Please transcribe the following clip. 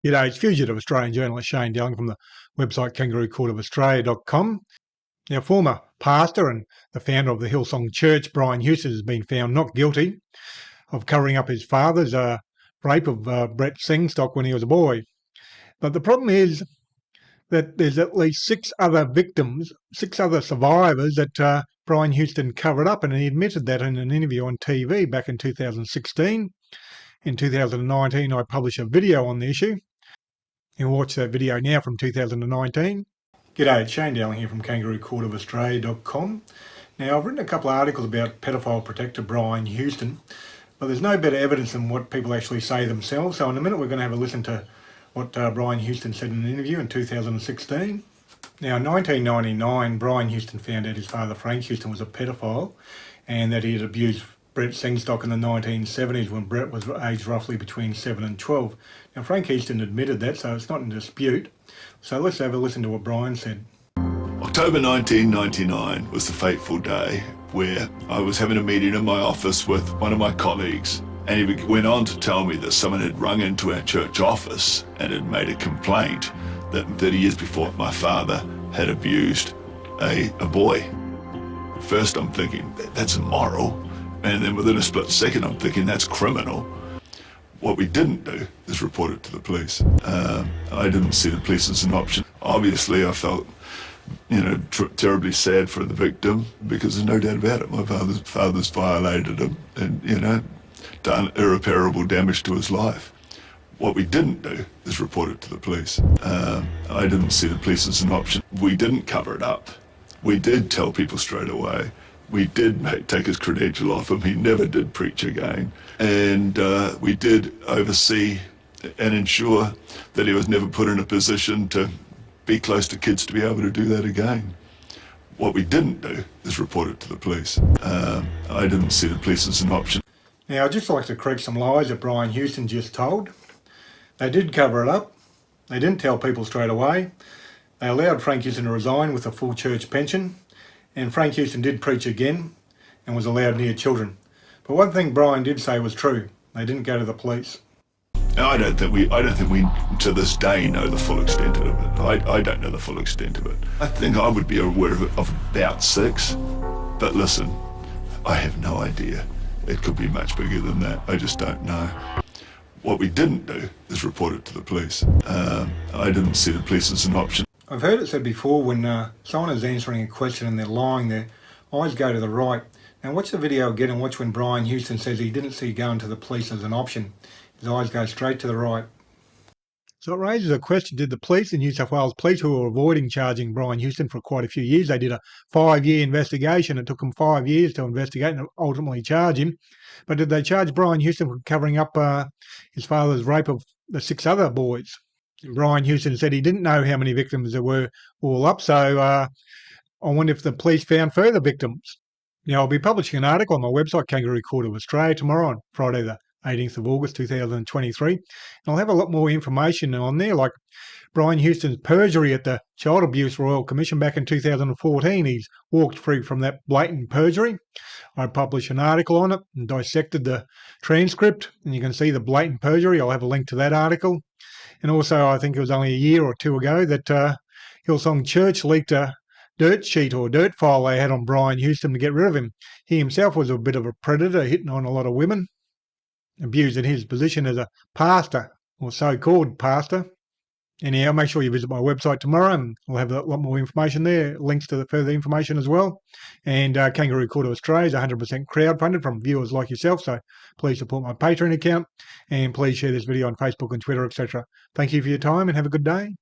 G'day, it's fugitive Australian journalist Shane Dowling from the website kangaroocourtofaustralia.com. Now, former pastor and the founder of the Hillsong Church, Brian Houston, has been found not guilty of covering up his father's rape of Brett Singstock when he was a boy. But the problem is that there's at least six other survivors that Brian Houston covered up, and he admitted that in an interview on TV back in 2016. In 2019, I published a video on the issue. You can watch that video now from 2019. G'day, it's Shane Dowling here from kangaroocourtofaustralia.com. Now, I've written a couple of articles about pedophile protector Brian Houston, but there's no better evidence than what people actually say themselves. So in a minute, we're going to have a listen to what Brian Houston said in an interview in 2016. Now, in 1999, Brian Houston found out his father, Frank Houston, was a pedophile and that he had abused Brett Singstock in the 1970s when Brett was aged roughly between 7 and 12. Now, Frank Houston admitted that, so it's not in dispute. So let's have a listen to what Brian said. October 1999 was the fateful day where I was having a meeting in my office with one of my colleagues, and he went on to tell me that someone had rung into our church office and had made a complaint that 30 years before my father had abused a boy. First I'm thinking, that's immoral. And then within a split second, I'm thinking that's criminal. What we didn't do is report it to the police. I didn't see the police as an option. Obviously, I felt, terribly sad for the victim because there's no doubt about it. My father's violated him and, done irreparable damage to his life. What we didn't do is report it to the police. I didn't see the police as an option. We didn't cover it up. We did tell people straight away. We did take his credential off him. He never did preach again. And we did oversee and ensure that he was never put in a position to be close to kids to be able to do that again. What we didn't do is report it to the police. I didn't see the police as an option. Now, I'd just like to correct some lies that Brian Houston just told. They did cover it up. They didn't tell people straight away. They allowed Frank Houston to resign with a full church pension. And Frank Houston did preach again and was allowed near children. But one thing Brian did say was true. They didn't go to the police. I don't think we to this day know the full extent of it. I don't know the full extent of it. I think I would be aware of about 6. But listen, I have no idea. It could be much bigger than that. I just don't know. What we didn't do is report it to the police. I didn't see the police as an option. I've heard it said before, when someone is answering a question and they're lying, their eyes go to the right. Now watch the video again and watch when Brian Houston says he didn't see going to the police as an option. His eyes go straight to the right. So it raises a question, did the police, the New South Wales police, who were avoiding charging Brian Houston for quite a few years, they did a 5-year investigation. It took them 5 years to investigate and ultimately charge him. But did they charge Brian Houston for covering up his father's rape of the 6 other boys? Brian Houston said he didn't know how many victims there were all up, so I wonder if the police found further victims. Now, I'll be publishing an article on my website, Kangaroo Court of Australia, tomorrow on Friday the 18th of August 2023. And I'll have a lot more information on there, like Brian Houston's perjury at the Child Abuse Royal Commission back in 2014. He's walked free from that blatant perjury. I published an article on it and dissected the transcript, and you can see the blatant perjury. I'll have a link to that article. And also, I think it was only a year or 2 ago that Hillsong Church leaked a dirt sheet or dirt file they had on Brian Houston to get rid of him. He himself was a bit of a predator, hitting on a lot of women, abusing his position as a pastor, or so-called pastor. Anyhow, make sure you visit my website tomorrow and I'll have a lot more information there, links to the further information as well. And Kangaroo Court of Australia is 100% crowdfunded from viewers like yourself, so please support my Patreon account and please share this video on Facebook and Twitter, etc. Thank you for your time and have a good day.